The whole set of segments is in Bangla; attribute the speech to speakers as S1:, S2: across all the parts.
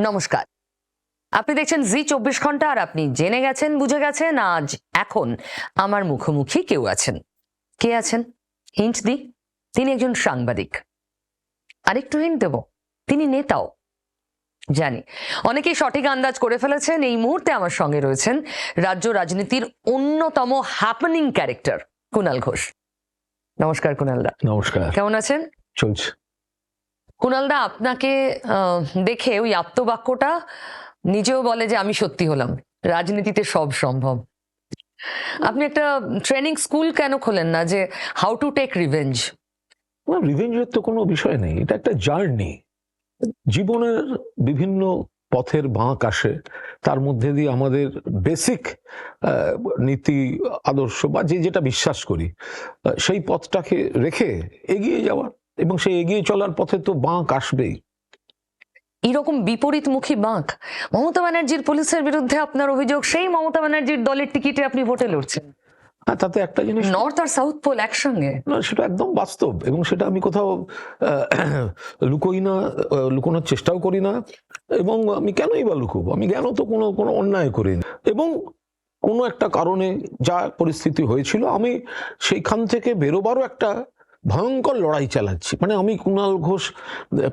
S1: নমস্কার, আপনি দেখছেন জি 24 ঘন্টা আর আপনি জেনে গেছেন, বুঝে গেছেন আজ এখন আমার মুখোমুখি কেউ আছেন। কে আছেন? হিন্ট দি, তিনি একজন সাংবাদিক। আরেকটু হিন্ট দেব, তিনি নেতাও। জানি অনেকেই সঠিক আন্দাজ করে ফেলেছেন। এই মুহূর্তে আমার সঙ্গে রয়েছেন রাজ্য রাজনীতির অন্যতম হ্যাপেনিং ক্যারেক্টার কুণাল ঘোষ। নমস্কার কুণাল দা।
S2: নমস্কার।
S1: কেমন আছেন?
S2: চলছে।
S1: কুণাল দা, আপনাকে দেখে ওই আপ্তবাক্যটা নিজেও বলে যে আমি সত্যি হলাম, রাজনীতিতে সব সম্ভব। আপনি একটা ট্রেনিং স্কুল কেন খোলেন না, যে হাউ টু টেক রিভেঞ্জ?
S2: রিভেঞ্জের তো কোনো বিষয় নেই, এটা একটা জার্নি। জীবনের বিভিন্ন পথের বাঁক আসে, তার মধ্যে দিয়ে আমাদের বেসিক নীতি আদর্শ বা যেটা বিশ্বাস করি সেই পথটাকে রেখে এগিয়ে যাওয়া, এবং সেই এগিয়ে চলার পথে তো বাঁক আসবেই।
S1: এরকম বিপরীতমুখী বাঁক। মমতা ব্যানার্জির পুলিশের বিরুদ্ধে আপনার অভিযোগ, সেই মমতা ব্যানার্জির দলের টিকিটে আপনি ভোটে লড়ছেন।
S2: তাতে একটা জিনিস,
S1: নর্থ আর সাউথ পোল একসঙ্গে।
S2: না, সেটা একদম বাস্তব, এবং সেটা আমি কোথাও লুকোই না, লুকোনোর চেষ্টাও করি না। এবং আমি কেনই বা লুকোবো? আমি কেন তো কোনো অন্যায় করিনি, এবং কোনো একটা কারণে যা পরিস্থিতি হয়েছিল আমি সেইখান থেকে বেরোবারও একটা ভয়ঙ্কর লড়াই চালাচ্ছি। মানে আমি কুণাল ঘোষ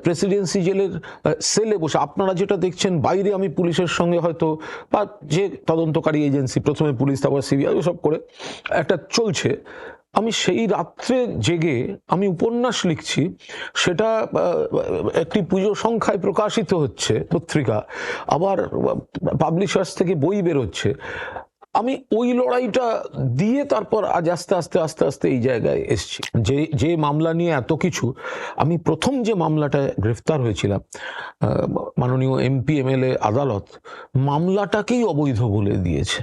S2: প্রেসিডেন্সি জেলের সেলে বসে, আপনারা যেটা দেখছেন বাইরে, আমি পুলিশের সঙ্গে হয়তো বা যে তদন্তকারী এজেন্সি, প্রথমে পুলিশ তারপর সিবিআই সব করে একটা চলছে, আমি সেই রাত্রে জেগে আমি উপন্যাস লিখছি, সেটা একটি পুজো সংখ্যায় প্রকাশিত হচ্ছে পত্রিকা, আবার পাবলিশার্স থেকে বই বেরোচ্ছে। আমি ওই লড়াইটা দিয়ে তারপর আজ আস্তে আস্তে আস্তে আস্তে এই জায়গায় এসছি। যে মামলা নিয়ে এত কিছু, আমি প্রথম যে মামলাটা গ্রেফতার হয়েছিলাম, মাননীয় এমপি এমএলএ আদালত মামলাটাকেই অবৈধ বলে দিয়েছে।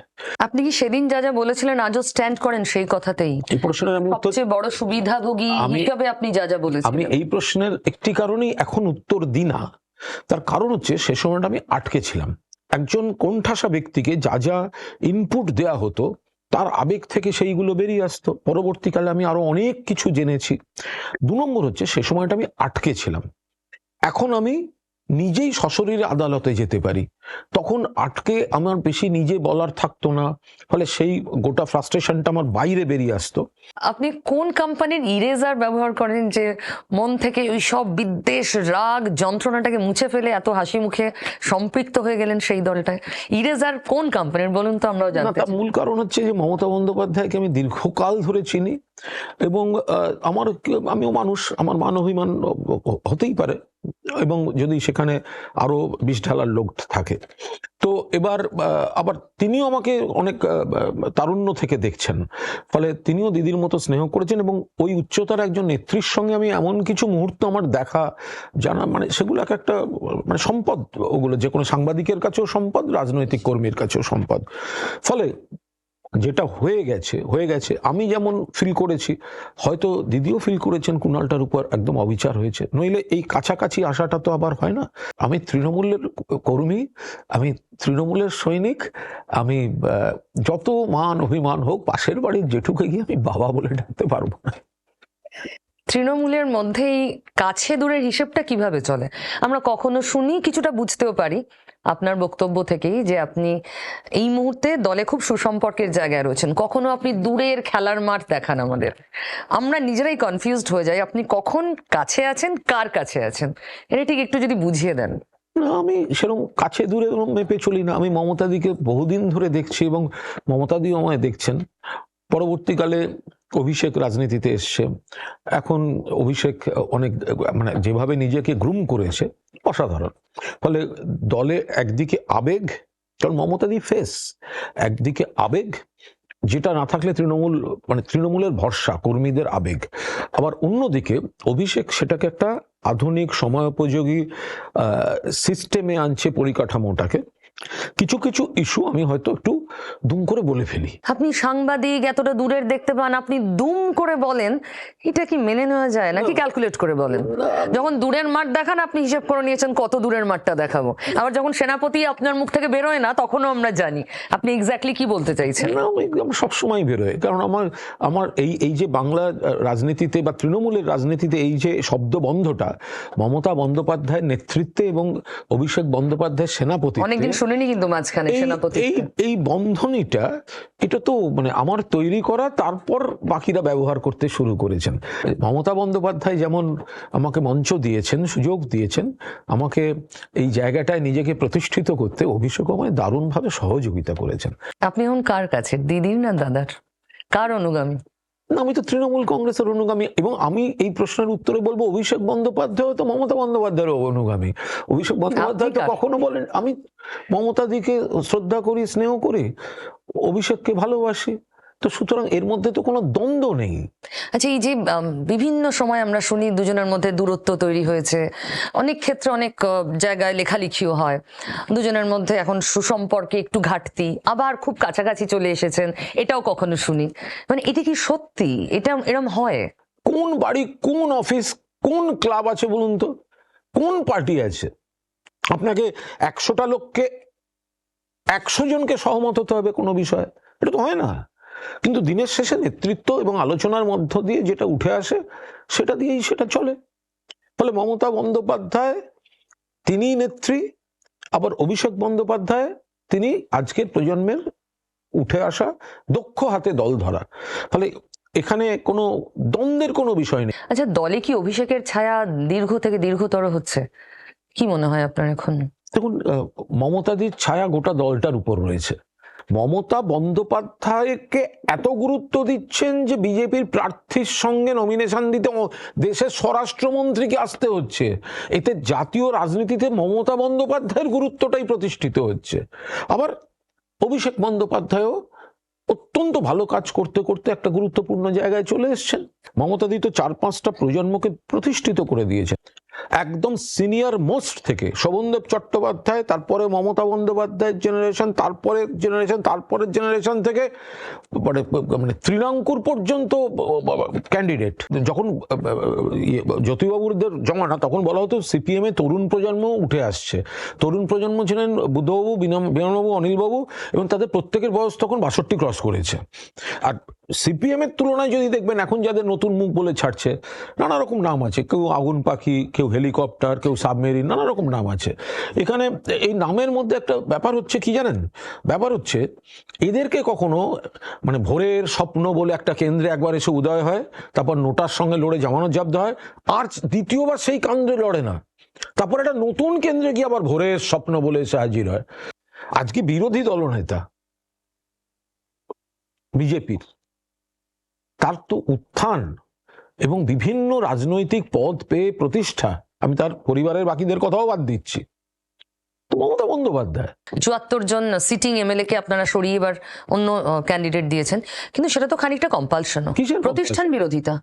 S1: আপনি কি সেদিন যা যা বলেছিলেন আজও স্ট্যান্ড করেন সেই কথাতেই?
S2: এই প্রশ্নের আমি
S1: সবচেয়ে বড় সুবিধাভোগী হিসাবে আপনি যা যা বলেছেন।
S2: আমি এই প্রশ্নের একটি কারণেই এখন উত্তর দিই না। তার কারণ হচ্ছে সে সময়টা আমি আটকে ছিলাম। একজন কোণঠাসা ব্যক্তিকে যা যা ইনপুট দেয়া হতো, তার আবেগ থেকে সেইগুলো বেরিয়ে আসতো। পরবর্তীকালে আমি আরো অনেক কিছু জেনেছি। 2 নম্বর হচ্ছে সে সময়টা আমি আটকে ছিলাম। এখন আমি নিজেই সশরীরে আদালতে যেতে পারি, তখন আটকে আমার বেশি নিজে বলার থাকতো না, ফলে সেই গোটা ফ্রাস্ট্রেশনটা আমার বাইরে বেরিয়ে আসতো।
S1: আপনি কোন কোম্পানির ইরেজার ব্যবহার করেন যে মন থেকে ওই সব বিদ্বেষ, রাগ, যন্ত্রণাটাকে মুছে ফেলে এত হাসি মুখে সম্পৃক্ত হয়ে গেলেন সেই দলটায়? ইরেজার কোন কোম্পানির বলুন তো, আমরাও জানতে চাই।
S2: মূল কারণ হচ্ছে যে মমতা বন্দ্যোপাধ্যায়কে আমি দীর্ঘকাল ধরে চিনি, এবং আমিও মানুষ, আমার মান অভিমান হতেই পারে, এবং যদি সেখানে আরো বিষ ঢালার লোক থাকে। তো এবার আবার তিনিও আমাকে অনেক তারুণ্য থেকে দেখছেন, ফলে তিনিও দিদির মতো স্নেহ করেছেন, এবং ওই উচ্চতার একজন নেত্রীর সঙ্গে আমি এমন কিছু মুহূর্ত আমার দেখা জানা, মানে সেগুলো একটা মানে সম্পদ। ওগুলো যে কোনো সাংবাদিকের কাছেও সম্পদ, রাজনৈতিক কর্মীর কাছেও সম্পদ। ফলে যেটা হয়ে গেছে, আমি যেমন ফিল করেছি, হয়তো দিদিও ফিল করেছেন, কুণালটার উপর একদম অবিচার হয়েছে। নইলে এই কাছাকাছি আসাটা তো আবার হয় না। আমি তৃণমূলের কর্মী, আমি তৃণমূলের সৈনিক, আমি যত মান অভিমান হোক, পাশের বাড়ির জেঠুকে গিয়ে আমি বাবা বলে ডাকতে পারবো না।
S1: তৃণমূলের মধ্যেই কাছে দূরের হিসেবটা কিভাবে চলে? আমরা কখনো শুনি, কিছুটা বুঝতেও পারি আপনার বক্তব্য থেকেই, যে আপনি এই মুহূর্তে দলে খুব সুসম্পর্কের জায়গায় রয়েছেন। কখনো আপনি দূরের খেলার মাঠ দেখান আমাদের, আমরা নিজেরাই কনফিউজড হয়ে যাই আপনি কখন কাছে আছেন, কার কাছে আছেন। এটা ঠিক একটু যদি বুঝিয়ে দেন।
S2: না, আমি সেরকম কাছে দূরে মেপে চলি না। আমি মমতাদিকে বহুদিন ধরে দেখছি, এবং মমতাদিও আমায় দেখছেন। পরবর্তীকালে অভিষেক রাজনীতিতে এসছে, এখন অভিষেক অনেক মানে যেভাবে নিজেকে গ্রুম করেছে অসাধারণ। ফলে দলে একদিকে আবেগ, কারণ মমতাদি ফেস, একদিকে আবেগ যেটা না থাকলে তৃণমূল, মানে তৃণমূলের ভরসা কর্মীদের আবেগ, আবার অন্যদিকে অভিষেক সেটাকে একটা আধুনিক সময়োপযোগী সিস্টেমে আনছে, পরিকাঠামোটাকে। কিছু কিছু ইস্যু আমি হয়তো একটু দুম করে বলে ফেলি।
S1: আপনি সাংবাদিক, এতটা দূরের দেখতে পান, আপনি দুম করে বলেন, এটা কি মেনে নেওয়া যায় নাকি ক্যালকুলেট করে বলেন? যখন দূরের মাঠ দেখান আপনি হিসেব করে নিয়েছেন কত দূরের মাঠটা দেখাবো, আবার যখন সেনাপতি আপনার মুখ থেকে বেরোয় না তখনও আমরা জানি আপনি এক্স্যাক্টলি কি বলতে চাইছেন।
S2: না, আমি সবসময় বেরোয়, কারণ আমার এই যে বাংলা রাজনীতিতে বা তৃণমূলের রাজনীতিতে এই যে শব্দবন্ধটা মমতা বন্দ্যোপাধ্যায়ের নেতৃত্বে এবং অভিষেক বন্দ্যোপাধ্যায়ের সেনাপতি,
S1: অনেকদিন শুনিনি কিন্তু মাঝখানে সেনাপতি,
S2: এই বন্ধনীটা, এটা তো মানে আমার তৈরি করা, তারপর বাকিরা ব্যবহার করতে শুরু করেছেন। মমতা বন্দ্যোপাধ্যায় যেমন আমাকে মঞ্চ দিয়েছেন, সুযোগ দিয়েছেন আমাকে এই জায়গাটায় নিজেকে প্রতিষ্ঠিত করতে, অভিষেক আমায় দারুণভাবে সহযোগিতা করেছেন।
S1: আপনি এখন কার কাছে, দিদির না দাদার, কার অনুগামী?
S2: না, আমি তো তৃণমূল কংগ্রেসের অনুগামী, এবং আমি এই প্রশ্নের উত্তরে বলবো অভিষেক বন্দ্যোপাধ্যায় তো মমতা বন্দ্যোপাধ্যায়ের অনুগামী। অভিষেক বন্দ্যোপাধ্যায় তো কখনো বলেন আমি মমতা দিকে শ্রদ্ধা করি, স্নেহ করি, অভিষেককে ভালোবাসি, তো সুতরাং এর মধ্যে তো কোনো দ্বন্দ্ব নেই।
S1: আচ্ছা, এই যে বিভিন্ন সময় আমরা শুনি দুজনের মধ্যে দূরত্ব তৈরি হয়েছে, অনেক ক্ষেত্রে অনেক জায়গায় লেখালেখিও হয় দুজনের মধ্যে এখন সুসম্পর্কে একটু ঘাটতি, আবার খুব কাছাকাছি চলে এসেছেন, এটাও কখনো শুনি। মানে এটা কি সত্যি, এটা এরম হয়?
S2: কোন বাড়ি, কোন অফিস, কোন ক্লাব আছে বলুন তো, কোন পার্টি আছে? আপনাকে 100টা লোককে 100 জনকে সহমত হতে হবে কোনো বিষয়ে? এটা তো হয় না। কিন্তু দিনের শেষে নেতৃত্ব এবং আলোচনার মধ্য দিয়ে যেটা উঠে আসে সেটা দিয়েই সেটা চলে। ফলে মমতা বন্দ্যোপাধ্যায় তিনি নেত্রী, আবার অভিষেক বন্দ্যোপাধ্যায় তিনি আজকের প্রজন্মের উঠে আসা দক্ষ হাতে দল ধরা। ফলে এখানে কোনো দ্বন্দ্বের কোনো বিষয় নেই।
S1: আচ্ছা, দলে কি অভিষেকের ছায়া দীর্ঘ থেকে দীর্ঘতর হচ্ছে, কি মনে হয় আপনার এখন?
S2: দেখুন, মমতাদির ছায়া গোটা দলটার উপর রয়েছে। মমতা বন্দ্যোপাধ্যায়কে এত গুরুত্ব দিচ্ছেন যে বিজেপির প্রার্থীর সঙ্গে নমিনেশন দিতে দেশের স্বরাষ্ট্রমন্ত্রীকে আসতে হচ্ছে। এতে জাতীয় রাজনীতিতে মমতা বন্দ্যোপাধ্যায়ের গুরুত্বটাই প্রতিষ্ঠিত হচ্ছে। আবার অভিষেক বন্দ্যোপাধ্যায়ও অত্যন্ত ভালো কাজ করতে করতে একটা গুরুত্বপূর্ণ জায়গায় চলে এসেছেন। মমতাদি তো 4-5টা প্রজন্মকে প্রতিষ্ঠিত করে দিয়েছেন, একদম সিনিয়র মোস্ট থেকে শোভনদেব চট্টোপাধ্যায়, তারপরে মমতা বন্দ্যোপাধ্যায়ের জেনারেশন, তারপরের জেনারেশন থেকে মানে তৃণাঙ্কুর পর্যন্ত ক্যান্ডিডেট। যখন জ্যোতিবাবুদের জমানা, তখন বলা হতো সিপিএম এ তরুণ প্রজন্ম উঠে আসছে। তরুণ প্রজন্ম ছিলেন বুদ্ধবাবু, বিমানবাবু, অনিলবাবু, এবং তাদের প্রত্যেকের বয়স তখন 62 ক্রস করেছে। আর সিপিএম এর তুলনায় যদি দেখবেন এখন যাদের নতুন মুখ বলে ছাড়ছে, নানা রকম নাম আছে, কেউ আগুন পাখি, কেউ হেলিকপ্টার, কেউ সাবমেরিন, নানা রকম নাম আছে। এখানে এই নামের মধ্যে একটা ব্যাপার হচ্ছে কি জানেন, ব্যাপার হচ্ছে এদেরকে কখনো মানে ভোরের স্বপ্ন বলে একটা কেন্দ্রে একবার এসে উদয় হয়, তারপর নোটার সঙ্গে লড়ে জামানত জব্দ হয়, আর দ্বিতীয়বার সেই কেন্দ্রে লড়ে না, তারপর একটা নতুন কেন্দ্রে গিয়ে আবার ভোরের স্বপ্ন বলে এসে হাজির হয়। আজকে বিরোধী দলনেতা বিজেপির, তার তো উত্থান এবং বিভিন্ন রাজনৈতিক পদ পেয়ে প্রতিষ্ঠা, আমি তার পরিবারের বাকিদের কথাও বাদ দিচ্ছি, তো মমতা বন্দ্যোপাধ্যায়।
S1: 74 জন সিটিং এমএলএ কে আপনারা সরিয়ে এবার অন্য ক্যান্ডিডেট দিয়েছেন, কিন্তু সেটা তো খানিকটা কম্পালশন, প্রতিষ্ঠান বিরোধিতা,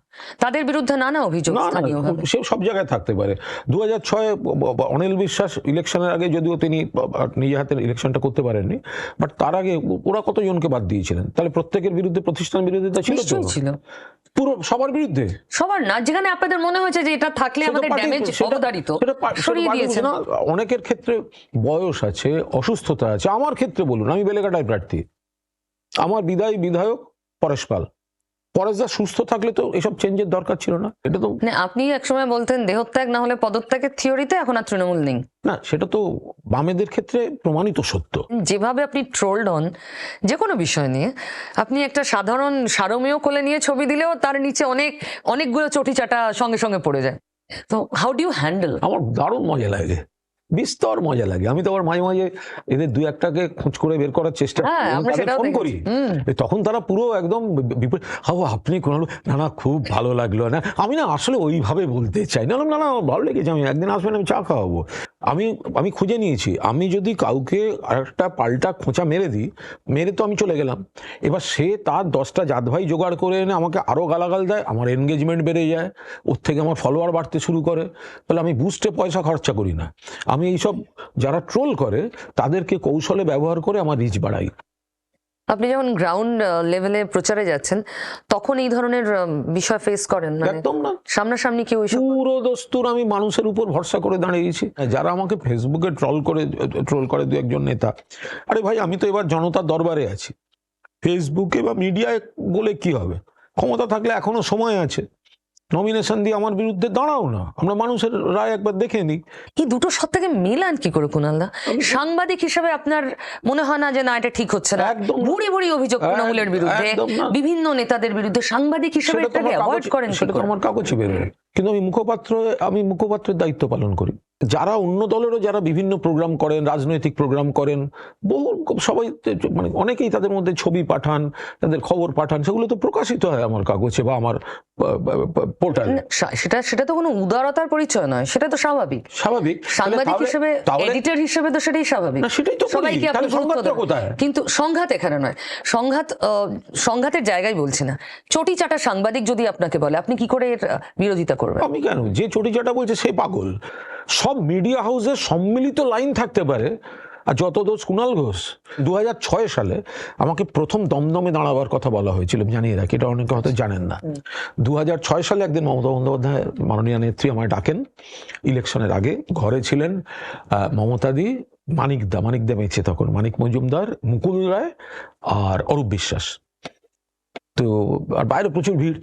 S1: তাদের বিরুদ্ধে নানা অভিযোগ স্থানীয়ভাবে।
S2: সে সব জায়গায় থাকতে পারে। 2006 অনিল বিশ্বাস ইলেকশনের আগে, যদিও তিনি নিজে হাতে ইলেকশনটা করতে পারেননি, বাট তার আগে ওরা কতজনকে বাদ দিয়েছিলেন? তাহলে প্রত্যেকের বিরুদ্ধে প্রতিষ্ঠান বিরোধিতা ছিল,
S1: ছিল
S2: পুরো সবার বিরুদ্ধে,
S1: সবার না, যেখানে আপনাদের মনে হয়েছে যে এটা থাকলে আমাদের ড্যামেজ অবধারিত সরিয়ে দিয়েছেন।
S2: অনেকের ক্ষেত্রে বয়স আছে, অসুস্থতা আছে। আমার ক্ষেত্রে বলুন, আমি বেলেঘাটায় প্রার্থী, আমার বিধায়ক পরেশ পাল। পরেশদা সুস্থ থাকলে তো এসব চেঞ্জের দরকার ছিল না। এটা তো
S1: আপনি একসময় বলতেন দেহত্যাগ না হলে পদত্যাগের থিওরিতে, এখন আর তৃণমূল নেই।
S2: না, সেটা তো বামেদের ক্ষেত্রে প্রমাণিত সত্য।
S1: যেভাবে আপনি ট্রোলড হন যে কোনো বিষয় নিয়ে, আপনি একটা সাধারণ সারমেয় কোলে নিয়ে ছবি দিলেও তার নিচে অনেকগুলো চটি চাটা সঙ্গে সঙ্গে পড়ে যায়। তো হাউ ডু ইউ হ্যান্ডেল?
S2: আমার দারুণ মজা লাগে, বিস্তর মজা লাগে। আমি তো আবার মাঝে মাঝে এদের 2-1টাকে খোঁজ করে বের করার চেষ্টা ফোন করি, তখন তারা পুরো একদম আপনি কোন, না খুব ভালো লাগলো না, আমি না আসলে ওইভাবে বলতে চাই না, না ভালো লেগেছে, আমি একদিন আসবেন, আমি চা খাওয়াবো। আমি খুঁজে নিয়েছি, আমি যদি কাউকে আরেকটা পাল্টা খোঁচা মেরে তো আমি চলে গেলাম, এবার সে তার 10টা জাত ভাই জোগাড় করে এনে আমাকে আরো গালাগাল দেয়, আমার এনগেজমেন্ট বেড়ে যায়, ওর থেকে আমার ফলোয়ার বাড়তে শুরু করে। তাহলে আমি বুস্টে পয়সা খরচা করি না, আমি এইসব যারা ট্রোল করে তাদেরকে কৌশলে ব্যবহার করে আমার রিচ বাড়াই।
S1: আপনি যখন গ্রাউন্ড লেভেলে প্রচারে যাচ্ছেন তখন এই ধরনের বিষয় ফেস করেন, মানে
S2: একদম না,
S1: সামনাসামনি কেউ এসব?
S2: পুরো দস্তুর আমি মানুষের উপর ভরসা করে দাঁড়িয়েছি। যারা আমাকে ফেসবুকে ট্রোল করে দু একজন নেতা, আরে ভাই আমি তো এবার জনতার দরবারে আছি, ফেসবুকে বা মিডিয়ায় বলে কি হবে? ক্ষমতা থাকলে এখনো সময় আছে, নমিনেশন দিয়ে আমার বিরুদ্ধে দাঁড়াও না, আমরা মানুষের রায় একবার দেখে নিই।
S1: কি দুটো সত্তাকে মেলান কি করে কুণালদা? সাংবাদিক হিসেবে আপনার মনে হয় না যে না এটা ঠিক হচ্ছে না?
S2: একদম না।
S1: ভুড়ি ভুড়ি অভিযোগ তৃণমূলের বিরুদ্ধে,
S2: একদম না।
S1: বিভিন্ন নেতাদের বিরুদ্ধে, সাংবাদিক হিসেবে
S2: সেটা তো
S1: এটাকে
S2: আমার
S1: অ্যাভয়েড
S2: কাগজ-
S1: করেন কি
S2: সেটা তো
S1: করে?
S2: আমার কাগজে বেরোয়, কিন্তু আমি মুখপাত্রের দায়িত্ব পালন করি। যারা অন্য দলেরও যারা বিভিন্ন প্রোগ্রাম করেন, রাজনৈতিক প্রোগ্রাম করেন, বহু সবাই মানে অনেকেই তাদের মধ্যে ছবি পাঠান, তাদের খবর পাঠান, সেগুলো তো প্রকাশিত হয় আমার কাগজে বা আমার পোর্টালে।
S1: না, সেটা সেটা তো কোনো উদারতার পরিচয় নয়, সেটা তো স্বাভাবিক।
S2: স্বাভাবিক।
S1: সাংবাদিক হিসেবে, এডিটর হিসেবে তো সেটাই স্বাভাবিক।
S2: না, সেটাই তো করি।
S1: সবাইকে আপনি
S2: তাহলে
S1: গুরুত্ব
S2: সংঘাতটা
S1: দেন।
S2: কোথায়?
S1: কিন্তু সংঘাত এখানে নয়। সংঘাতের জায়গায় বলছি না। চটি চাটা সাংবাদিক যদি আপনাকে বলে, আপনি কি করে এর বিরোধিতা করবেন?
S2: আমি কেন? যে চটিচাটা বলছে সে পাগল। সব মিডিয়া হাউসের সম্মিলিত লাইন থাকতে পারে। আর যত দোষ কুণাল ঘোষ। 2006 সালে আমাকে প্রথম দমদমে দাঁড়াবার কথা বলা হয়েছিল, জানিয়ে রাখি, এটা অনেকে হয়তো জানেন না। 2006 সালে একদিন মমতা বন্দ্যোপাধ্যায় মাননীয় নেত্রী আমায় ডাকেন ইলেকশনের আগে। ঘরে ছিলেন মমতাদি, মানিকদা বেঁচে তখন, মানিক মজুমদার, মুকুল রায় আর অরূপ বিশ্বাস। তো আর বাইরে প্রচুর ভিড়।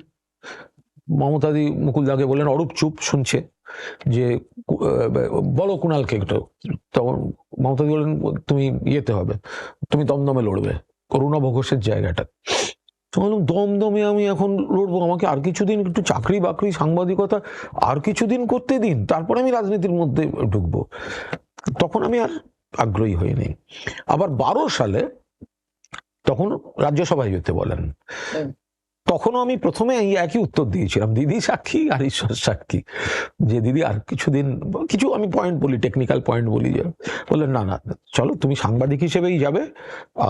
S2: মমতাদি মুকুলদাকে বললেন, অরূপ চুপ শুনছে, যে বলো কুণালকে একটু। তখন মমতাদি বললেন, তুমি ইয়েতে হবে, তুমি দমদমে লড়বে, অরুণাভ ঘোষের জায়গাটা। তো বললাম, দমদমে আমি এখন লড়বো? আমাকে আর কিছুদিন একটু চাকরি বাকরি সাংবাদিকতা আর কিছুদিন করতে দিন, তারপরে আমি রাজনীতির মধ্যে ঢুকবো। তখন আমি আর আগ্রহী হইনি। আবার 12 সালে তখন রাজ্যসভায় যেতে বলেন। তখনও আমি প্রথমে এই একই উত্তর দিয়েছিলাম, দিদি সাক্ষী আর ঈশ্বর সাক্ষী, যে দিদি আর কিছুদিন, কিছু আমি পয়েন্ট বলি, টেকনিক্যাল পয়েন্ট বলি, যে বললেন না না চলো তুমি সাংবাদিক হিসেবেই যাবে,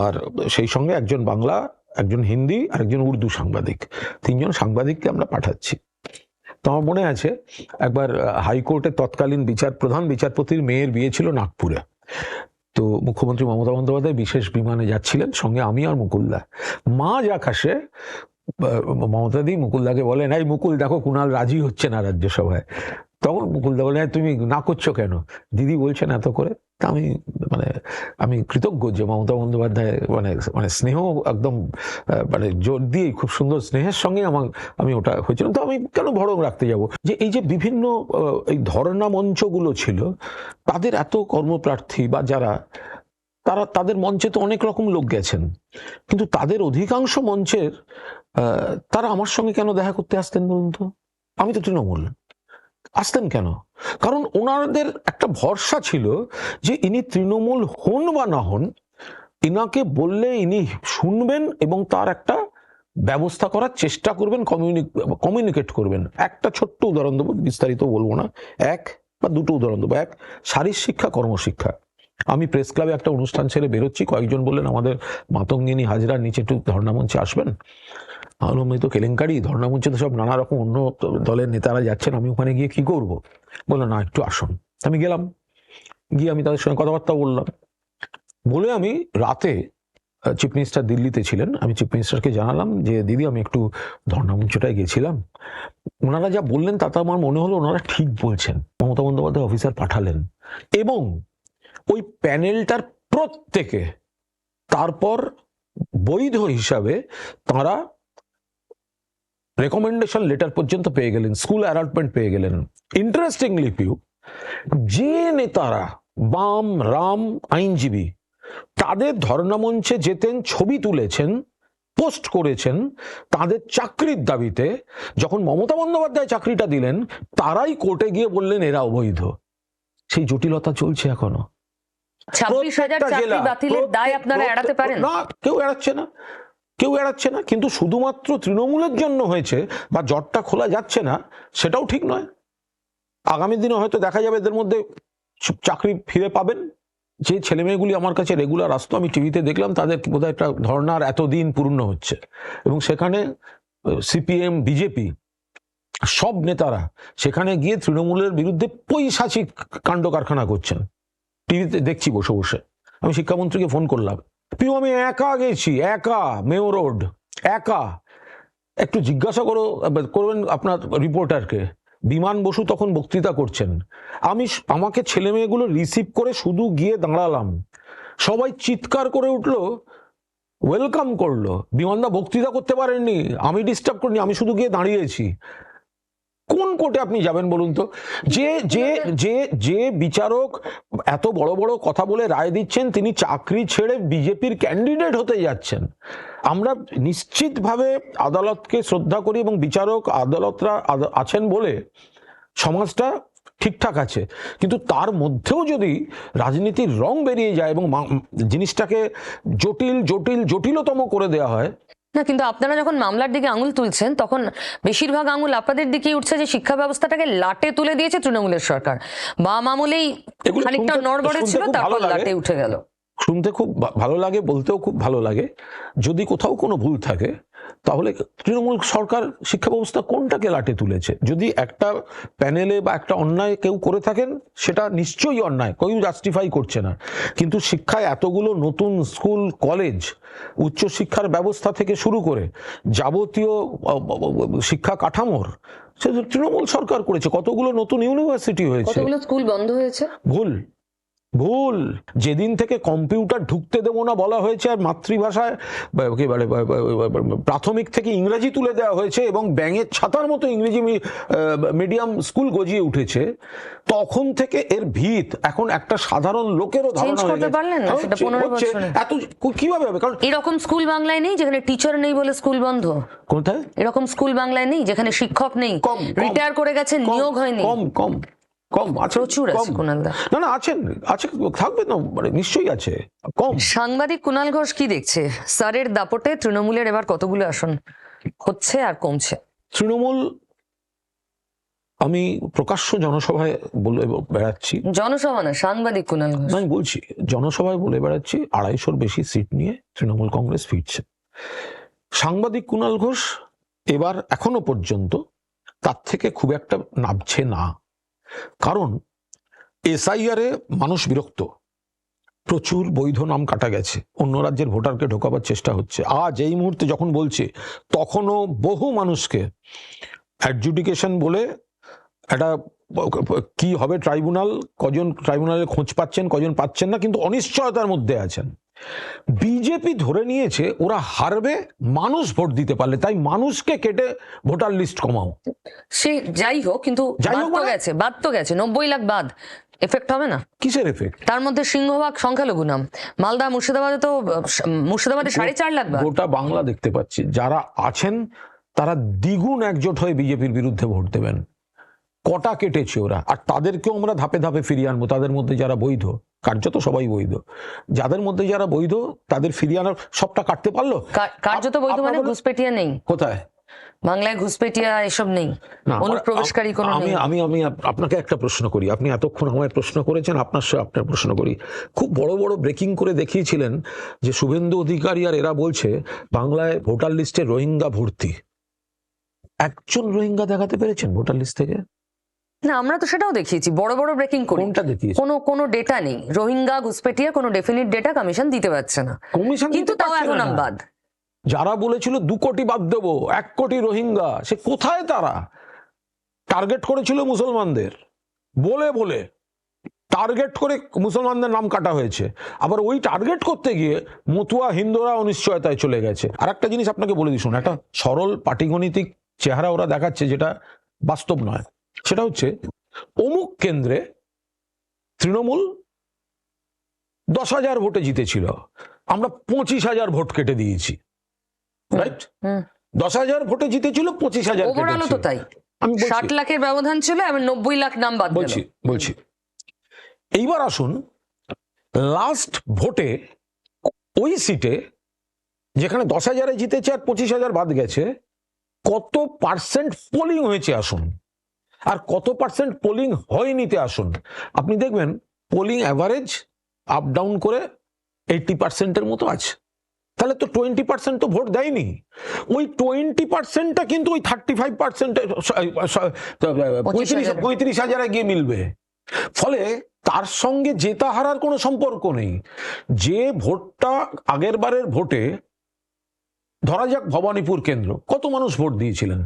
S2: আর সেই সঙ্গে একজন বাংলা, একজন হিন্দি আর একজন উর্দু সাংবাদিক, 3 জন সাংবাদিককে আমরা পাঠাচ্ছি। তো আমার মনে আছে একবার হাইকোর্টের তৎকালীন প্রধান বিচারপতির মেয়ের বিয়ে ছিল নাগপুরে। তো মুখ্যমন্ত্রী মমতা বন্দ্যোপাধ্যায় বিশেষ বিমানে যাচ্ছিলেন, সঙ্গে আমি আর মুকুলদা। মা যা খাসে, মমতাদি মুকুলদাকে বলেন, এই মুকুল দেখো কুণাল রাজি হচ্ছে না রাজ্যসভায়। তখন মুকুলদা বলেন, তুমি না করছো কেন? দিদি বলছেন এত করে। তা আমি কৃতজ্ঞ যে মমতা বন্দ্যোপাধ্যায় মানে স্নেহ একদম মানে জোর দিয়ে, খুব সুন্দর স্নেহের সঙ্গে আমি ওটা হয়েছিল। তো আমি কেন ভরং রাখতে যাব? যে এই যে বিভিন্ন এই ধর্ণা মঞ্চগুলো ছিল, তাদের এত কর্মপ্রার্থী বা যারা, তাদের মঞ্চে তো অনেক রকম লোক গেছেন, কিন্তু তাদের অধিকাংশ মঞ্চের তারা আমার সঙ্গে কেন দেখা করতে আসতেন বলুন তো? আমি তো তৃণমূল, আসতেন কেন? কারণ ওনাদের একটা ভরসা ছিল যে ইনি তৃণমূল হন বা না হন, ইনাকে বললে ইনি শুনবেন এবং তার একটা ব্যবস্থা করার চেষ্টা করবেন, কমিউনিকেট করবেন। একটা ছোট্ট উদাহরণ দেবো, বিস্তারিত বলবো না, 1 বা 2টো উদাহরণ দেবো। 1, শারীর শিক্ষা, কর্মশিক্ষা। আমি প্রেস ক্লাবে একটা অনুষ্ঠান ছেড়ে বেরোচ্ছি, কয়েকজন বললেন আমাদের মাতঙ্গিনী হাজরার নিচে একটু ধর্ণা মঞ্চে আসবেন। আলমিত কেলেঙ্কারি, ধর্ণা মঞ্চে তো সব নানা রকম অন্য দলের নেতারা যাচ্ছেন, আমি ওখানে গিয়ে কি করব? বললো না একটু আসুন। আমি গেলাম, গিয়ে আমি তাদের সঙ্গে কথাবার্তা বললাম। বলে আমি রাতে, চিফ মিনিস্টার দিল্লিতে ছিলেন, আমি চিফ মিনিস্টারকে জানালাম যে দিদি আমি একটু ধর্ণা মঞ্চটায় গেছিলাম, ওনারা যা বললেন তাতে আমার মনে হলো ওনারা ঠিক বলছেন। মমতা বন্দ্যোপাধ্যায় অফিসার পাঠালেন এবং ওই প্যানেলটার প্রত্যেকে তারপর বৈধ হিসাবে তারা রেকমেন্ডেশন লেটার পর্যন্ত পেয়ে গেলেন, স্কুল অ্যালটমেন্ট পেয়ে গেলেন। ইন্টারেস্টিংলি পিউ, যে নেতারা বাম, রাম, আইনজীবী, তাদের ধর্ণা মঞ্চে যেতেন, ছবি তুলেছেন, পোস্ট করেছেন, তাদের চাকরির দাবিতে, যখন মমতা বন্দ্যোপাধ্যায় চাকরিটা দিলেন, তারাই কোর্টে গিয়ে বললেন এরা অবৈধ। সেই জটিলতা চলছে এখনো।
S1: 26,000 চাকরি বাতিলের দায় আপনারা এড়াতে পারেন
S2: না? কেউ এড়াচ্ছে না, কিন্তু শুধুমাত্র তৃণমূলের জন্য হয়েছে বা জটটা খোলা যাচ্ছে না সেটাও ঠিক নয়। আগামী দিনে হয়তো দেখা যাবে এদের মধ্যে চাকরি ফিরে পাবেন। যে ছেলে মেয়েগুলি আমার কাছে রেগুলার আসতো, আমি টিভিতে দেখলাম তাদের বোধহয় একটা ধর্নার এতদিন পূর্ণ হচ্ছে, এবং সেখানে সিপিএম, বিজেপি সব নেতারা সেখানে গিয়ে তৃণমূলের বিরুদ্ধে পৈশাচিক কাণ্ড কারখানা করছেন। টিভিতে দেখছি বসে বসে। আমি শিক্ষামন্ত্রীকে ফোন করলাম, পিউ আমি একা গেছি, একা মেয়ো রোড, একা। একটু জিজ্ঞাসা করবেন আপনার রিপোর্টারকে, বিমান বসু তখন বক্তৃতা করছেন, আমাকে ছেলে মেয়েগুলো রিসিভ করে শুধু গিয়ে দাঁড়ালাম, সবাই চিৎকার করে উঠলো, ওয়েলকাম করলো। বিমানদা বক্তৃতা করতে পারেননি, আমি ডিস্টার্ব করিনি, আমি শুধু গিয়ে দাঁড়িয়েছি। কোন কোর্টে আপনি যাবেন বলুন তো? যে যে যে যে বিচারক এত বড় বড় কথা বলে রায় দিচ্ছেন, তিনি চাকরি ছেড়ে বিজেপির ক্যান্ডিডেট হতে যাচ্ছেন। আমরা নিশ্চিতভাবে আদালতকে শ্রদ্ধা করি এবং বিচারক আদালতরা আছেন বলে সমাজটা ঠিকঠাক আছে, কিন্তু তার মধ্যেও যদি রাজনীতির রং বেরিয়ে যায় এবং জিনিসটাকে জটিলতম করে দেওয়া হয়।
S1: না, কিন্তু আপনারা যখন মামলার দিকে আঙুল তুলছেন তখন বেশিরভাগ আঙুল আপনাদের দিকেই উঠছে যে শিক্ষা ব্যবস্থাটাকে লাটে তুলে দিয়েছে তৃণমূলের সরকার। বাম আমলেই খানিকটা নড়বড়ে ছিল, তারপর লাটে উঠে গেল।
S2: শুনতে খুব ভালো লাগে, বলতেও খুব ভালো লাগে। যদি কোথাও কোনো ভুল থাকে তাহলে তৃণমূল সরকার শিক্ষা ব্যবস্থা কোনটাকে লাটে তুলেছে? যদি একটা প্যানেলে বা একটা অন্যায় কেউ করে থাকেন, সেটা নিশ্চয়ই অন্যায়, কেউ জাস্টিফাই করছে না, কিন্তু শিক্ষায় এতগুলো নতুন স্কুল কলেজ, উচ্চশিক্ষার ব্যবস্থা থেকে শুরু করে যাবতীয় শিক্ষা কাঠামোর সে তৃণমূল সরকার করেছে। কতগুলো নতুন ইউনিভার্সিটি হয়েছে,
S1: কতগুলো স্কুল বন্ধ হয়েছে।
S2: ভুল যেদিন থেকে কম্পিউটার ঢুকতে দেবো না বলা হয়েছে, আর মাতৃভাষায় প্রাথমিক থেকে ইংরেজি তুলে দেওয়া হয়েছে এবং ব্যাঙের ছাতার মতো ইংরেজি মিডিয়াম স্কুল গজিয়ে উঠেছে, তখন থেকে এর ভিত এখন একটা সাধারণ লোকেরও ধারণা হয়ে গেছে। এত কিভাবে হবে? কারণ
S1: এরকম স্কুল বাংলায় নেই যেখানে টিচার নেই বলে স্কুল বন্ধ।
S2: কোথায়
S1: এরকম স্কুল বাংলায় নেই যেখানে শিক্ষক নেই, রিটায়ার করে গেছেন, নিয়োগ হয়নি।
S2: কম আছে,
S1: প্রচুর আছে কুণালদা।
S2: না আছে থাকবে না, মানে নিশ্চয়ই আছে, কম।
S1: সাংবাদিক কুণাল ঘোষ কি দেখছে স্যারের দাপটে তৃণমূলের এবার কতগুলো আসন হচ্ছে আর কমছে?
S2: তৃণমূল, আমি প্রকাশ্য জনসভায় বলে বেড়াচ্ছি,
S1: জনসভা না, সাংবাদিক কুণাল ঘোষ।
S2: আমি বলছি জনসভায় বলে বেড়াচ্ছি 250-র বেশি সিট নিয়ে তৃণমূল কংগ্রেস ফিরছে। সাংবাদিক কুণাল ঘোষ এবার এখনো পর্যন্ত তার থেকে খুব একটা নামছে না, কারণ এসআইআর এ মানুষ বিরক্ত, প্রচুর বৈধ নাম কাটা গেছে, অন্য রাজ্যের ভোটারকে ঢোকাবার চেষ্টা হচ্ছে। আজ এই মুহূর্তে যখন বলছে, তখনও বহু মানুষকে অ্যাডজুডিকেশন বলে একটা কি হবে ট্রাইব্যুনাল, কজন ট্রাইব্যুনালে খোঁজ পাচ্ছেন, কজন পাচ্ছেন না, কিন্তু অনিশ্চয়তার মধ্যে আছেন। বিজেপি ধরে নিয়েছে ওরা হারবে মানুষ ভোট দিতে পারলে, তাই মানুষকে কেটে ভোটার লিস্ট কমাও।
S1: সে যাই হোক, কিন্তু বাদ তো গেছে 90 লাখ বাদ। এফেক্ট হবে না?
S2: কিসের এফেক্ট?
S1: তার মধ্যে সিংহভাগ সংখ্যালঘু নাম। মালদা মুর্শিদাবাদে তো 4.5 লাখ বাদ।
S2: গোটা বাংলা দেখতে পাচ্ছি যারা আছেন তারা দ্বিগুণ একজোট হয়ে বিজেপির বিরুদ্ধে ভোট দেবেন। কটা কেটেছে ওরা, আর তাদেরকেও আমরা ধাপে ধাপে ফিরিয়ে আনবো। তাদের মধ্যে যারা বৈধ, কার্যত সবাই বৈধ, যাদের মধ্যে যারা বৈধ তাদের ফিরিয়ে আনার, সবটা কাটতে পারলো।
S1: কার্যত বৈধ মানে ঘুষপেটিয়া নেই
S2: কোথায়?
S1: বাংলায় ঘুষপেটিয়া এসব নেই, অনুপ্রবেশকারী কোনো নেই।
S2: আমি আপনাকে একটা প্রশ্ন করি, আপনি এতক্ষণ আমায় প্রশ্ন করেছেন, আপনার প্রশ্ন করি। খুব বড় বড় ব্রেকিং করে দেখিয়েছিলেন যে শুভেন্দু অধিকারী আর এরা বলছে বাংলায় ভোটার লিস্টে রোহিঙ্গা ভর্তি। একজন রোহিঙ্গা দেখাতে পেরেছেন ভোটার লিস্ট থেকে?
S1: না, আমরা তো সেটাও দেখিয়েছি, বড় বড় ব্রেকিং করি।
S2: কোনটা দেখিয়েছি?
S1: কোনো ডেটা নেই, রোহিঙ্গা ঘুষপেটিয়া কোনো ডেফিনিট ডেটা কমিশন দিতে পারছে না, কিন্তু তাও এখন নাম বাদ।
S2: যারা বলেছিল 2 কোটি বাদ দেবো, 1 কোটি রোহিঙ্গা, সে কোথায়? তারা টার্গেট করেছিল মুসলমানদের, বলে টার্গেট করে মুসলমানদের নাম কাটা হয়েছে। আবার ওই টার্গেট করতে গিয়ে মতুয়া হিন্দুরা অনিশ্চয়তায় চলে গেছে। আর একটা জিনিস আপনাকে বলে দিই, শুনুন, একটা সরল পাটিগণিতিক চেহারা ওরা দেখাচ্ছে যেটা বাস্তব নয়। সেটা হচ্ছে অমুক কেন্দ্রে তৃণমূল 10,000 ভোটে জিতেছিল, আমরা 25,000 ভোট কেটে দিয়েছি, রাইট? 10,000 ভোটে জিতেছিল, 25,000
S1: ওভারঅল তো তাই। আমি 60 লাখের ব্যবধান ছিল, আমি 90 লাখ নাম বাদ
S2: বলছি। এইবার আসুন, লাস্ট ভোটে ওই সিটে যেখানে 10,000-এ জিতেছে আর 25,000 বাদ গেছে, কত পার্সেন্ট পোলিং হয়েছে আসুন, আর কত পার্সেন্ট পোলিং হয়নিতে আসুন। আপনি দেখবেন পোলিং অ্যাভারেজ আপ ডাউন করে 80%-এর মতো আছে। তাহলে তো 20% তো ভোট দেয়নি। ওই 20%টা কিন্তু ওই 35%, 35,000-এ গিয়ে মিলবে। ফলে তার সঙ্গে জেতা হারার কোনো সম্পর্ক নেই। যে ভোটটা আগের বারের ভোটে, ধরা যাক ভবানীপুর কেন্দ্র, কত মানুষ ভোট দিয়েছিলেন?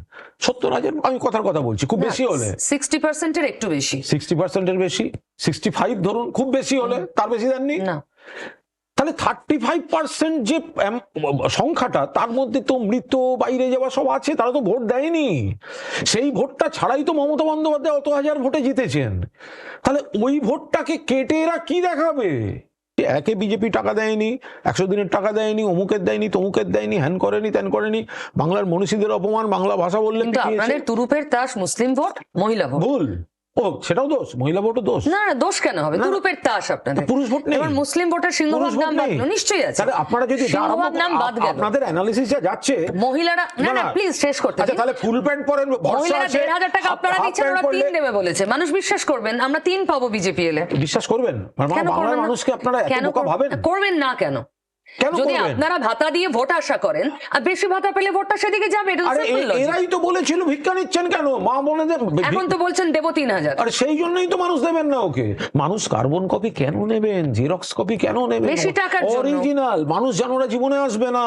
S2: 70,000, আমি কথার কথা বলছি, খুব বেশি হলে
S1: 60%-এর একটু বেশি,
S2: 60%-এর বেশি, 65 ধরুন, খুব বেশি হলে, তার বেশি দেননি
S1: না।
S2: তাহলে 35% যে সংখ্যাটা, তার মধ্যে তো মৃত, বাইরে যাওয়া সব আছে, তারা তো ভোট দেয়নি। সেই ভোটটা ছাড়াই তো মমতা বন্দ্যোপাধ্যায় অত হাজার ভোটে জিতেছেন। তাহলে ওই ভোটটাকে কেটে এরা কি দেখাবে? একে বিজেপি টাকা দেয়নি, 100 দিনের টাকা দেয়নি, অমুকের দেয়নি, তমুকের দেয়নি, হ্যান করেনি, ত্যান করেনি, বাংলার মনীষীদের অপমান, বাংলা ভাষা বললে
S1: কিন্তু আপনাদের তুরুপের তাস মুসলিম ভোট, মহিলা ভোট।
S2: ভুল। ও, সেটাও দোষ, মহিলা ভোটও দোষ।
S1: না না, দোষ কেন হবে? তুরুপের তাস আপনাদের।
S2: পুরুষ ভোট নেই।
S1: এবার মুসলিম ভোটের সিংহভাগ নাম বাদ গেল, নিশ্চয়ই আছে।
S2: তাহলে আপনারা যদি
S1: সিংহভাগ নাম বাদ গেল,
S2: আপনাদের অ্যানালিসিসে যাচ্ছে
S1: মহিলারা, না না প্লিজ শেষ করতে দিন।
S2: আচ্ছা, তাহলে ফুল প্যান্ট পরেন, ভরসা
S1: মহিলারা
S2: আছে,
S1: 1,500 টাকা আপনারা দিচ্ছেন, ওরা 3 দেবে বলেছে। মানুষ বিশ্বাস করবেন? আমরা 3 পাবো বিজেপি এলে।
S2: বিশ্বাস করবেন?
S1: কেন
S2: বাংলার
S1: করবেন না?
S2: মানুষকে আপনারা এত
S1: কেন
S2: বোকা ভাবেন?
S1: করবেন না কেন?
S2: কেন
S1: যদি
S2: করবেন?
S1: আপনারা ভাতা দিয়ে ভোট আশা করেন, আর বেশি ভাতা পেলে ভোটটা সেদিকে যাবে, এটা
S2: আরে
S1: সিম্পল লজিক।
S2: এরাই তো বলেছিল ভিক্ষা নিচ্ছেন কেন, মা বোনেদের।
S1: এখন তো বলছেন দেব 3,000।
S2: আরে সেই জন্যই তো মানুষ দেবেন না ওকে। মানুষ কার্বন কপি কেন নেবেন, জেরক্স কপি কেন নেবেন?
S1: বেশি টাকার জন্য।
S2: অরিজিনাল মানুষ জানো, ওরা জীবনে আসবে না।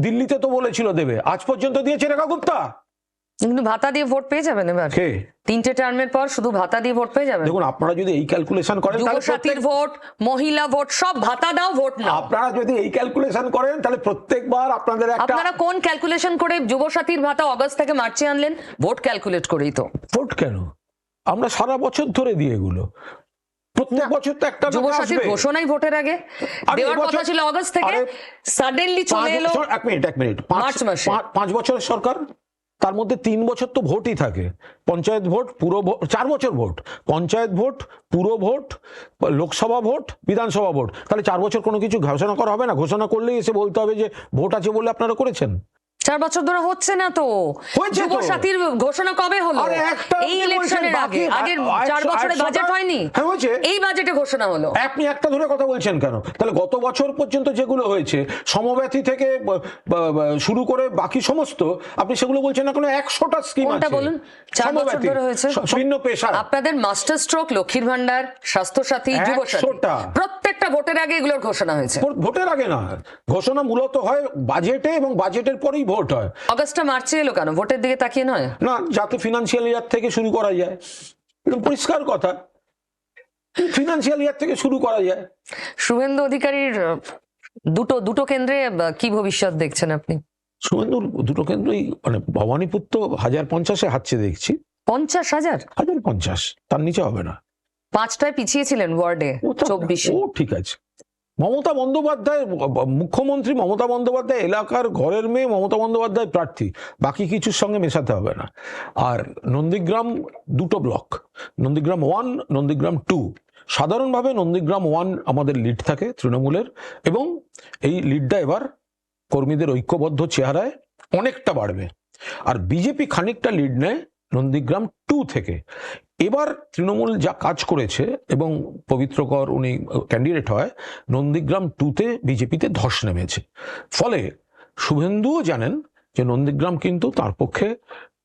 S2: দিল্লিতে তো বলেছিল দেবে, আজ পর্যন্ত দিয়েছে রেখা গুপ্তা?
S1: কিন্তু ভাতা দিয়ে ভোট পেয়ে যাবেন এবার।
S2: কে?
S1: 3টে টার্মের পর শুধু ভাতা দিয়ে ভোট পেয়ে যাবেন।
S2: দেখুন, আপনারা যদি এই ক্যালকুলেশন করেন, তাহলে
S1: যুবসাথীর ভোট, মহিলা ভোট, সব ভাতা দাও, ভোট নাও।
S2: আপনারা যদি এই ক্যালকুলেশন করেন, তাহলে প্রত্যেকবার আপনাদের একটা
S1: আপনারা কোন ক্যালকুলেশন করে যুবসাথীর ভাতা অগস্ট থেকে মার্চে আনলেন? ভোট ক্যালকুলেট করেই তো।
S2: ভোট কেন? আমরা সারা বছর ধরে দিয়ে এগুলো, প্রত্যেক বছর তো একটা
S1: যুবসাথীর ঘোষণাই ভোটের আগে দেওয়ার কথা ছিল অগস্ট থেকে, সাডেনলি চলে এলো।
S2: এক মিনিট,
S1: মার্চ মাসে।
S2: 5 বছরের সরকার, তার মধ্যে 3 বছর তো ভোটই থাকে। পঞ্চায়েত ভোট, পুরো ভোট, 4 বছর ভোট, পঞ্চায়েত ভোট, পুরো ভোট, লোকসভা ভোট, বিধানসভা ভোট। তাহলে 4 বছর কোনো কিছু ঘোষণা করা হবে না? ঘোষণা করলেই এসে বলতে হবে যে ভোট আছে বলে আপনারা করেছেন।
S1: 4 বছর ধরে হচ্ছে না তো।
S2: হয়েছে তো।
S1: যুবসাথীর ঘোষণা কবে হলো?
S2: আরে একটা
S1: এই
S2: আপনি
S1: ইলেকশনের
S2: বলছেন,
S1: আগে। আগের 4 বছরে
S2: 100টা
S1: বাজেট হয়নি?
S2: হ্যাঁ, হয়েছে।
S1: এই বাজেটে ঘোষণা হলো।
S2: আপনি একটা ধরে কথা বলছেন কেন? তাহলে গত বছর পর্যন্ত যেগুলো হয়েছে, সমব্যথী থেকে শুরু করে বাকি সমস্ত, আপনি সেগুলো বলছেন না? কোনো 100টা স্কিম আছে।
S1: কোনটা বলুন? 4 বছর ধরে হয়েছে।
S2: বিভিন্ন পেশা,
S1: আপনাদের মাস্টার স্ট্রোক, লক্ষ্মীর ভান্ডার, স্বাস্থ্যসাথী, যুবসাথী,
S2: 100টা।
S1: প্রত্যেকটা ভোটের আগে এগুলোর ঘোষণা হয়েছে।
S2: ভোটের আগে না, ঘোষণা মূলত হয় বাজেটে, এবং বাজেটের পরেই ভোট হয়।
S1: অগস্টটা মার্চে এলো কেন? ভোটের দিকে তাকিয়ে নয়?
S2: না, যাতে ফিনান্সিয়াল ইয়ার থেকে শুরু করা যায়, একদম পরিষ্কার কথা, ফিনান্সিয়াল ইয়ার থেকে শুরু করা যায়।
S1: শুভেন্দু অধিকারীর দুটো কেন্দ্রে কি ভবিষ্যৎ দেখছেন আপনি?
S2: শুভেন্দুর দুটো কেন্দ্রই, মানে ভবানীপুর তো 1050-এ হাঁটছে দেখছি।
S1: 50,000?
S2: 1050, তার নিচে হবে না।
S1: 5টায় পিছিয়েছিলেন ওয়ার্ডে, 24-এ।
S2: ও ঠিক আছে। মমতা বন্দ্যোপাধ্যায়, মুখ্যমন্ত্রী মমতা বন্দ্যোপাধ্যায় এলাকার ঘরের মেয়ে, মমতা বন্দ্যোপাধ্যায় প্রার্থী, বাকি কিছুর সঙ্গে মেশাতে হবে না। আর নন্দীগ্রাম 2টো ব্লক, নন্দীগ্রাম 1, নন্দীগ্রাম 2। সাধারণভাবে নন্দীগ্রাম 1 আমাদের লিড থাকে তৃণমূলের, এবং এই লিডটা এবার কর্মীদের ঐক্যবদ্ধ চেহারায় অনেকটা বাড়বে। আর বিজেপি খানিকটা লিড নেয় নন্দীগ্রাম 2 থেকে। এবার তৃণমূল যা কাজ করেছে, এবং পবিত্রকর উনি ক্যান্ডিডেট হয়, নন্দীগ্রাম 2-তে বিজেপিতে ধস নেমেছে। ফলে শুভেন্দুও জানেন যে নন্দীগ্রাম কিন্তু তার পক্ষে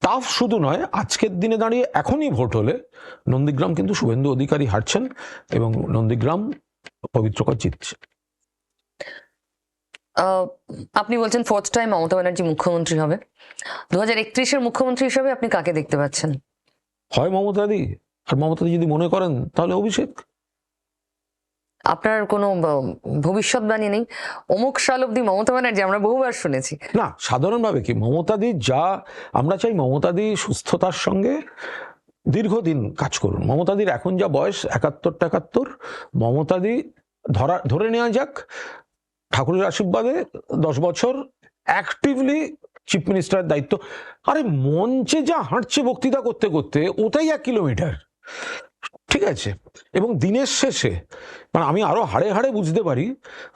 S2: টাফ শুধু নয়, আজকের দিনে দাঁড়িয়ে এখনই ভোট হলে নন্দীগ্রাম কিন্তু শুভেন্দু অধিকারী হারছেন, এবং নন্দীগ্রাম পবিত্রকর জিতছে।
S1: আপনি বলছেন 4th টাইম মমতা ব্যানার্জি মুখ্যমন্ত্রী হবে। 2031-এর মুখ্যমন্ত্রী হিসেবে আপনি কাকে দেখতে পাচ্ছেন?
S2: হয় মমতাদি, আর মমতাদি যদি মনে করেন তাহলে অভিষেক।
S1: আপনার কোনো ভবিষ্যৎবাণী নেই? অমুক সাল অব্দি মমতা ব্যানার্জি, আমরা বহুবার শুনেছি।
S2: না, সাধারণভাবে কি মমতাদি যা আমরা চাই, মমতাদি সুস্থতার সঙ্গে দীর্ঘদিন কাজ করুন। মমতাদির এখন যা বয়স, 71-71, মমতাদি ধরে নেওয়া যাক ঠাকুরের আশীর্বাদে 10 বছর অ্যাক্টিভলি চিফ মিনিস্টারের দায়িত্ব। আরে মঞ্চে যা হাঁটছে বক্তৃতা করতে করতে, ওটাই 1 কিলোমিটার, ঠিক আছে? এবং দিনের শেষে, মানে আমি আরো হাড়ে হাড়ে বুঝতে পারি,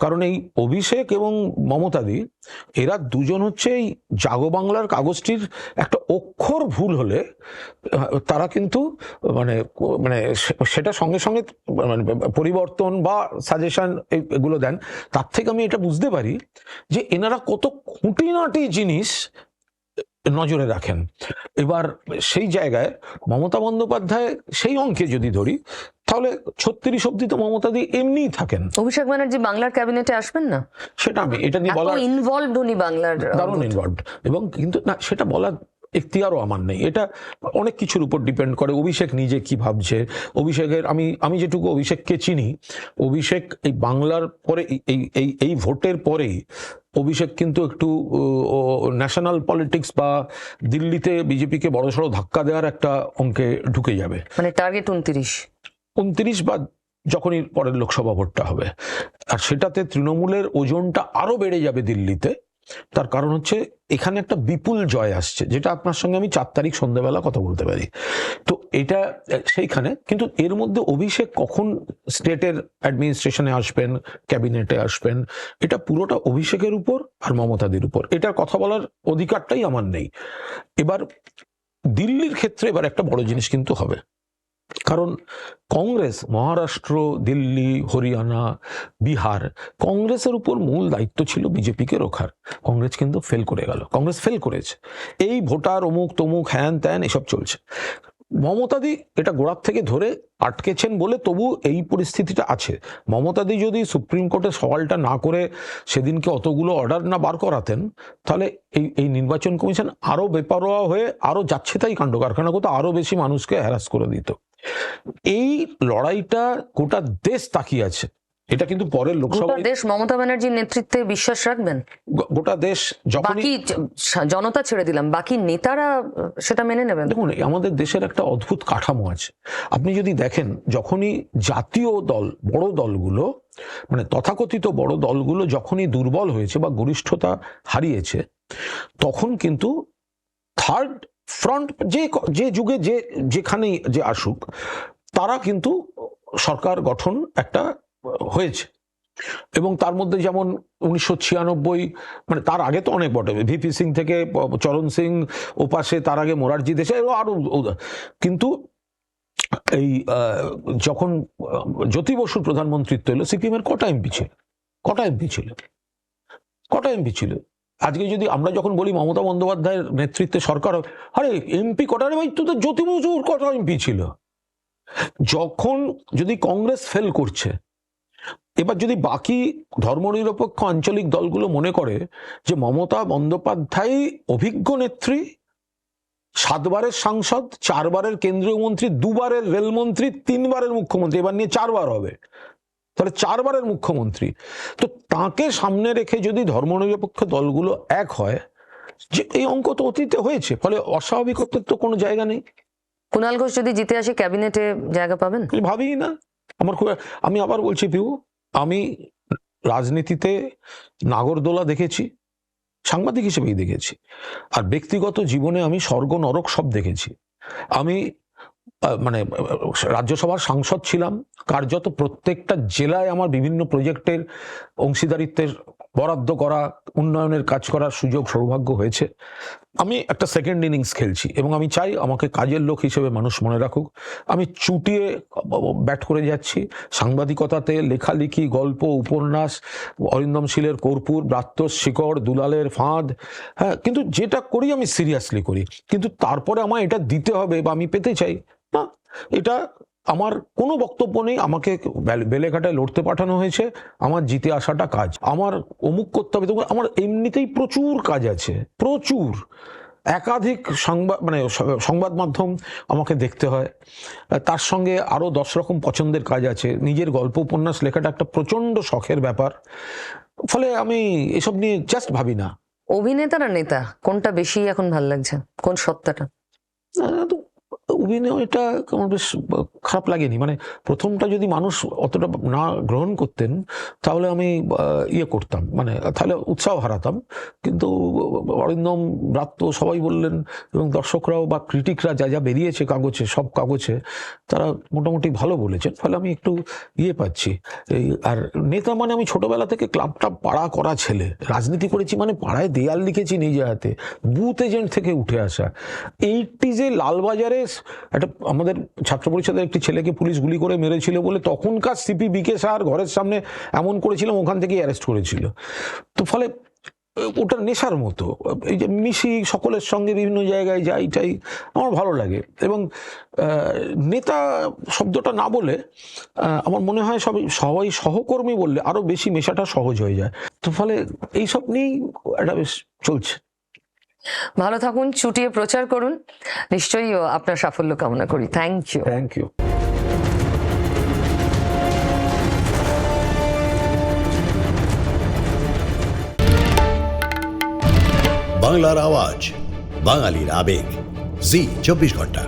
S2: কারণ এই অভিষেক এবং মমতাদি, এরা দুজন হচ্ছে এই জাগো বাংলার কাগজটির একটা অক্ষর ভুল হলে তারা কিন্তু মানে মানে সেটা সঙ্গে সঙ্গে মানে পরিবর্তন বা সাজেশন এগুলো দেন। তার থেকে আমি এটা বুঝতে পারি যে এনারা কত খুঁটিনাটি জিনিস নজরে রাখেন। এবার সেই জায়গায় মমতা বন্দ্যোপাধ্যায় সেই অঙ্কে যদি ধরি, তাহলে 36 অব্দি তো মমতাদি এমনিই থাকেন।
S1: অভিষেক ব্যানার্জি বাংলার ক্যাবিনেটে আসবেন না?
S2: সেটা আমি এটা নিয়ে
S1: এত
S2: বলার
S1: ইনভলভড উনি বাংলার
S2: দারুণ ইনভলভড, এবং কিন্তু না সেটা বলার এখতিয়ারও আমার নেই। এটা অনেক কিছুর উপর ডিপেন্ড করে, অভিষেক নিজে কি ভাবছে। অভিষেকের আমি যেটুকু অভিষেককে চিনি, অভিষেক এই বাংলার পরে এই ভোটের পরেই অভিষেক কিন্তু একটু ন্যাশনাল পলিটিক্স বা দিল্লিতে বিজেপিকে বড়সড় ধাক্কা দেওয়ার একটা অঙ্কে ঢুকে যাবে।
S1: মানে টার্গেট 29
S2: বা যখনই পরের লোকসভা ভোটটা হবে, আর সেটাতে তৃণমূলের ওজনটা আরো বেড়ে যাবে দিল্লিতে। তার কারণ হচ্ছে এখানে একটা বিপুল জয় আসছে, যেটা আপনার সঙ্গে আমি 4 তারিখ সন্ধ্যাবেলা কথা বলতে পারি। তো এটা সেইখানে কিন্তু এর মধ্যে অভিষেক কখন স্টেটের অ্যাডমিনিস্ট্রেশনে আসবেন, ক্যাবিনেটে আসবেন, এটা পুরোটা অভিষেকের উপর আর মমতাদির উপর। এটার কথা বলার অধিকারটাই আমার নেই। এবার দিল্লির ক্ষেত্রে এবার একটা বড় জিনিস কিন্তু হবে, কারণ কংগ্রেস মহারাষ্ট্র, দিল্লি, হরিয়ানা, বিহার, কংগ্রেসের উপর মূল দায়িত্ব ছিল বিজেপিকে রোখার। কংগ্রেস কিন্তু ফেল করে গেল, কংগ্রেস ফেল করেছে। এই ভোটার অমুক তমুক হ্যান ত্যান এসব চলছে। মমতাদি এটা গোড়ার থেকে ধরে আটকেছেন বলে তবু এই পরিস্থিতিটা আছে। মমতাদি যদি সুপ্রিম কোর্টে সওয়ালটা না করে সেদিনকে অতগুলো অর্ডার না বার করাতেন, তাহলে এই নির্বাচন কমিশন আরো বেপরোয়া হয়ে আরো যাচ্ছে তাই কাণ্ড কারখানা করতে, আরো বেশি মানুষকে হ্যারাস করে দিত। এই লড়াইটা গোটা দেশ তাকিয়ে আছে। এটা কিন্তু পরের লোকসভা,
S1: দেশ মমতা ব্যানার্জির নেতৃত্বে বিশ্বাস রাখবেন?
S2: গোটা দেশ যখনই,
S1: বাকি জনতা ছেড়ে দিলাম, বাকি নেতারা সেটা মেনে নেবেন?
S2: দেখুন আমাদের দেশের একটা অদ্ভুত কাঠামো আছে। আপনি যদি দেখেন, যখনই জাতীয় দল, বড় দলগুলো, মানে তথাকথিত বড় দলগুলো যখনই দুর্বল হয়েছে বা গরিষ্ঠতা হারিয়েছে, তখন কিন্তু থার্ড ফ্রন্ট যে যুগে যেখানেই যে আসুক, তারা কিন্তু সরকার গঠন একটা হয়েছে। এবং তার মধ্যে যেমন 1996, মানে তার আগে তো অনেক বটে, ভিপি সিং থেকে চরণ সিং, ওপাশে তার আগে মোরারজি দেশাই, আরো। কিন্তু এই যখন জ্যোতি বসুর প্রধানমন্ত্রিত্ব এলো, সিপিএম এর কটা এমপি ছিল? কটা এমপি ছিল? আজকে যদি আমরা যখন বলি মমতা বন্দ্যোপাধ্যায়ের নেতৃত্বে সরকার, আরে এমপি কটা রে ভাই, তো জ্যোতি বসুর কটা এমপি ছিল? যখন যদি কংগ্রেস ফেল করছে, এবার যদি বাকি ধর্মনিরপেক্ষ আঞ্চলিক দলগুলো মনে করে যে মমতা বন্দ্যোপাধ্যায় অভিজ্ঞ নেত্রী, 7 বারের সাংসদ, 4 বারের কেন্দ্রীয় মন্ত্রী, 2 বারের রেলমন্ত্রী, 3 বারের মুখ্যমন্ত্রী, এবার নিয়ে 4 বার হবে, তাহলে 4 বারের মুখ্যমন্ত্রী, তো তাকে সামনে রেখে যদি ধর্মনিরপেক্ষ দলগুলো এক হয়, যে এই অঙ্ক তো অতীতে হয়েছে, ফলে অস্বাভাবিকত্বের তো কোনো জায়গা নেই।
S1: কুণাল ঘোষ যদি জিতে আসে, ক্যাবিনেটে জায়গা পাবেন?
S2: ভাবিই না। আমি আবার বলছি পিউ, আমি রাজনীতিতে নাগরদোলা দেখেছি, সাংবাদিক হিসেবেই দেখেছি, আর ব্যক্তিগত জীবনে আমি স্বর্গ নরক সব দেখেছি। আমি মানে রাজ্যসভার সাংসদ ছিলাম, কার্যত প্রত্যেকটা জেলায় আমার বিভিন্ন প্রজেক্টের অংশীদারিত্বের বরাদ্দ করা, উন্নয়নের কাজ করার সুযোগ সৌভাগ্য হয়েছে। আমি একটা সেকেন্ড ইনিংস খেলছি এবং আমি চাই আমাকে কাজের লোক হিসেবে মানুষ মনে রাখুক। আমি চুটিয়ে ব্যাট করে যাচ্ছি, সাংবাদিকতাতে লেখালেখি, গল্প, উপন্যাস, অরিন্দম শীলের কর্পূর, ব্রাত্য শিকড়, দুলালের ফাঁদ, হ্যাঁ, কিন্তু যেটা করি আমি সিরিয়াসলি করি। কিন্তু তারপরে আমায় এটা দিতে হবে বা আমি পেতে চাই না, এটা আমার কোনো বক্তব্য নেই। আমাকে বেলেঘাটায় লড়তে পাঠানো হয়েছে, আমার জিতে আসাটা কাজ, আমার অমুক করতে হবে। আমার এমনিতেই প্রচুর কাজ আছে, প্রচুর, একাধিক সংবাদ মাধ্যম আমাকে দেখতে হয়, তার সঙ্গে আরো 10 রকম পছন্দের কাজ আছে। নিজের গল্প উপন্যাস লেখাটা একটা প্রচন্ড শখের ব্যাপার, ফলে আমি এসব নিয়ে জাস্ট ভাবি না।
S1: অভিনেতা না নেতা, কোনটা বেশি এখন ভাল লাগছে? কোন সত্তাটা?
S2: অভিনয়টা আমার বেশ খারাপ লাগেনি। মানে প্রথমটা যদি মানুষ অতটা না গ্রহণ করতেন, তাহলে আমি ইয়ে করতাম, মানে তাহলে উৎসাহ হারাতাম। কিন্তু অরিন্দম, ব্রাত্য সবাই বললেন, এবং দর্শকরাও বা ক্রিটিকরা যা যা বেরিয়েছে কাগজে, সব কাগজে, তারা মোটামুটি ভালো বলেছেন, ফলে আমি একটু ইয়ে পাচ্ছি। আর নেতা মানে আমি ছোটবেলা থেকে ক্লাবটা পাড়া করা ছেলে, রাজনীতি করেছি, মানে পাড়ায় দেয়াল লিখেছি নিজে হাতে, বুথ এজেন্ট থেকে উঠে আসা। 80s লালবাজারে একটা আমাদের ছাত্র পরিষদের একটি ছেলেকে পুলিশ গুলি করে মেরেছিল বলে তখনকার সিপি বিকে স্যার ঘরের সামনে এমন করেছিলাম, ওখান থেকে অ্যারেস্ট করেছিল। তো ফলে ওটা নেশার মতো। এই যে মিশি সকলের সঙ্গে, বিভিন্ন জায়গায় যাই টাই, আমার ভালো লাগে। এবং নেতা শব্দটা না বলে আমার মনে হয় সবাই সহকর্মী বললে আরো বেশি মেশাটা সহজ হয়ে যায়। তো ফলে এইসব নিয়েই একটা বেশ চলছে।
S1: ভালো থাকুন, চুটিয়ে প্রচার করুন, নিশ্চয়ই আপনার সাফল্য কামনা করি। Thank you.
S2: Thank you.
S3: বাংলার আওয়াজ, বাঙালির আবেগ, জি 24 ঘন্টা।